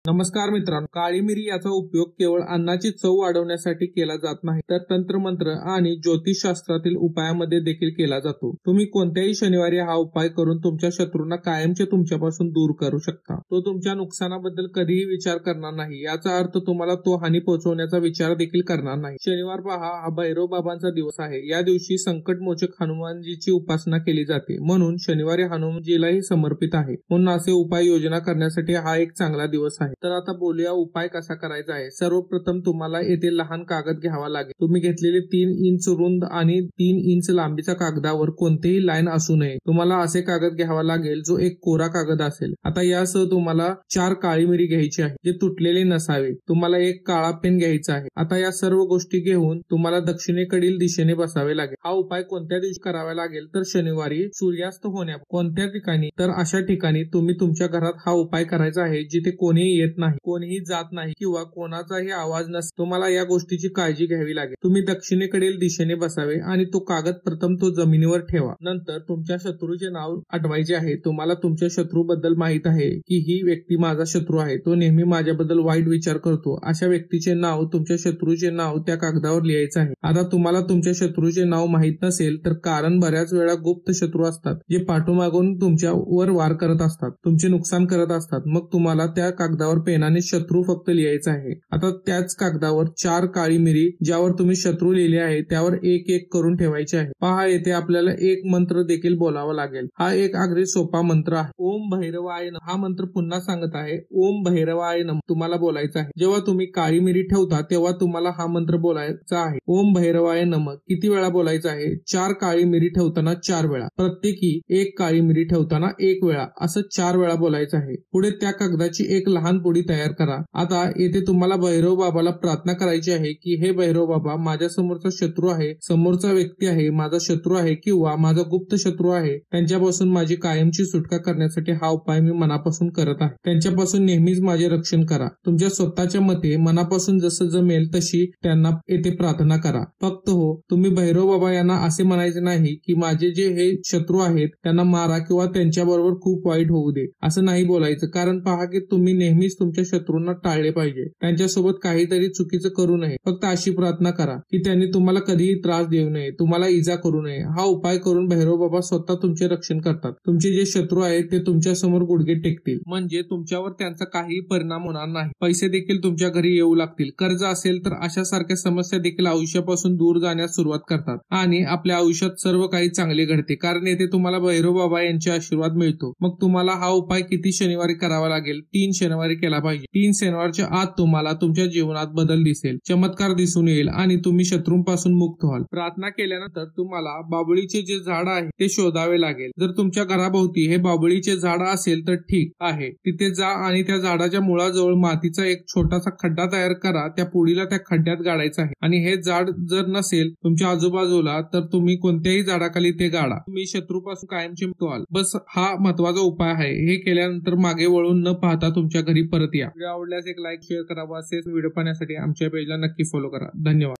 नमस्कार मित्रांनो, काळी मिरी याचा उपयोग केवळ अन्नाची चव वाढवण्यासाठी केला जात नाही, तर तंत्रमंत्र आणि ज्योतिषशास्त्रातील उपायामध्ये देखील केला जातो. तुम्ही कोणत्याही शनिवारी हा उपाय करून तुमच्या शत्रूंना कायमचे तुमच्यापासून दूर करू शकता. तो तुमच्या नुकसानाबद्दल कधीही विचार करणार नाही, याचा अर्थ तुम्हाला तो हानी पोहोचवण्याचा विचार देखील करणार नाही. शनिवार पहा, हा भैरव बाबांचा दिवस आहे. या दिवशी संकटमोचक हनुमानजीची उपासना केली जाते, म्हणून शनिवारी हनुमानजीलाही समर्पित आहे. म्हणून असे उपाय योजना करण्यासाठी हा एक चांगला दिवस आहे. तर आता बोलूया उपाय कसा करायचा आहे. सर्वप्रथम तुम्हाला येथे लहान कागद घ्यावा लागेल. तुम्ही घेतलेले 3 इंच रुंद आणि 3 इंच लांबीच्या कागदावर कोणतेही लाईन असू नये. तुम्हाला असे कागद घ्यावा लागेल जो एक कोरा कागद असेल. आता यासह तुम्हाला 4 काळी मिरी घ्यायची आहे, जे तुटलेले नसावे. तुम्हाला एक काळा पेन घ्यायचा आहे. आता या सर्व गोष्टी घेऊन तुम्हाला दक्षिणेकडील दिशेने बसावे लागेल. हा उपाय कोणत्या दिवशी करावा लागेल तर शनिवारी सूर्यास्त होण्या कोणत्या ठिकाणी, तर अशा ठिकाणी तुम्ही तुमच्या घरात हा उपाय करायचा आहे जिथे कोणीही येत नाही, कोणीही जात नाही किंवा कोणाचाही आवाज नसेल. तुम्हाला या गोष्टीची काळजी घ्यावी लागेल. तुम्ही दक्षिणेकडील दिशेने बसावे आणि तो कागद प्रथम तो जमिनीवर ठेवा. नंतर तुमच्या शत्रूचे नाव आठवायचे आहे. तुम्हाला तुमच्या शत्रूबद्दल माहित आहे की ही व्यक्ती माझा शत्रू आहे, तो नेहमी माझ्याबद्दल वाईट विचार करतो. अशा व्यक्तीचे नाव, तुमच्या शत्रूचे नाव त्या कागदावर लिहायचं आहे. आता तुम्हाला तुमच्या शत्रूचे नाव माहित नसेल तर कारण बऱ्याच वेळा गुप्त शत्रू असतात जे पाठोमागून तुमच्यावर वार करत असतात, तुमचे नुकसान करत असतात. मग तुम्हाला त्या कागदावर पेनाने शत्रू फक्त लिहायचा आहे. आता त्याच कागदावर 4 काळी मिरी ज्यावर तुम्ही शत्रू लिहिले आहे त्यावर एक एक करून ठेवायचे आहे. पहा, येथे आपल्याला एक मंत्र देखील बोलावा लागेल. हा एक अगदी सोपा मंत्र आहे. ओम भैरवाय नमः. हा मंत्र पुन्हा सांगत आहे. ओम भैरवाय नमः तुम्हाला बोलायचा आहे. जेव्हा तुम्ही काळी मिरी ठेवता तेव्हा तुम्हाला हा मंत्र बोलायचा आहे. ओम भैरवाय नमः किती वेळा बोलायचा आहे? 4 काळी मिरी ठेवताना 4 वेळा, प्रत्येकी 1 काळी मिरी ठेवताना 1 वेळा, असं 4 वेळा बोलायचं आहे. पुढे त्या कागदाची एक लहान पुडी तयार करा. आता येथे तुम्हाला भैरव बाबाला प्रार्थना करायची आहे की हे भैरव बाबा, माझ्या समोरचा शत्रू आहे, समोरचा व्यक्ती आहे माझा शत्रू आहे किंवा माझा गुप्त शत्रू आहे, त्यांच्यापासून माझी कायमची सुटका करण्यासाठी हा उपाय मी मनापासून करत आहे. त्यांच्यापासून नेहमीच माझे रक्षण करा. तुमच्या स्वतःच्या मते मनापासून जसं जमेल तशी त्यांना येथे प्रार्थना करा. फक्त हो, तुम्ही भैरव बाबा यांना असे म्हणायचे नाही की माझे जे हे शत्रू आहेत त्यांना मारा किंवा त्यांच्याबरोबर खूप वाईट होऊ दे, असं नाही बोलायचं. कारण पहा की तुम्ही नेहमीच तुमच्या शत्रूंना टाळले पाहिजे. त्यांच्यासोबत काहीतरी चुकीचं करू नये. फक्त अशी प्रार्थना करा की त्यांनी तुम्हाला कधीही त्रास देऊ नये, तुम्हाला इजा करू नये. हा उपाय करून भैरव बाबा स्वतः तुमचे रक्षण करतात. तुमचे जे शत्रू आहेत ते तुमच्या समोर गुडघे टेकतील, म्हणजे तुमच्यावर त्यांचा काही परिणाम होणार नाही. पैसे देखील तुमच्या घरी येऊ लागतील. कर्ज असेल तर अशा सारख्या समस्या देखील आयुष्यापासून दूर जाण्यास सुरुवात करतात आणि आपल्या आयुष्यात सर्व काही चांगले घडते. कारण येथे तुम्हाला भैरव बाबा यांचे आशीर्वाद मिळतो. मग तुम्हाला हा उपाय किती शनिवारी करावा लागेल? 3 शनिवारी केला पाहिजे. 3 शनिवारच्या आत तुम्हाला तुमच्या जीवनात बदल दिसेल, चमत्कार दिसून येईल आणि तुम्ही शत्रूंपासून मुक्त व्हाल. प्रार्थना केल्यानंतर तुम्हाला बाबळीचे जे झाड आहे ते शोधावे लागेल. जर तुमच्या घराभोवती हे बाबळीचे झाड असेल तर ठीक आहे, तिथे जा आणि त्या झाडाच्या मुळाजवळ मातीचा एक छोटासा खड्डा तयार करा. त्या पुडीला त्या खड्ड्यात गाडायचं आहे आणि हे झाड जर नसेल तुमच्या आजूबाजूला तर तुम्ही कोणत्याही झाडाखाली ते गाडा. तुम्ही शत्रूपासून कायमचे मुक्त व्हाल. बस हा महत्वाचा उपाय आहे. हे केल्यानंतर मागे वळून न पाहता तुमच्या घरी परत या. व्हिडिओ आवडल्यास एक लाईक, शेअर करा. असेच व्हिडिओ पाहण्यासाठी आमच्या पेजला नक्की फॉलो करा. धन्यवाद.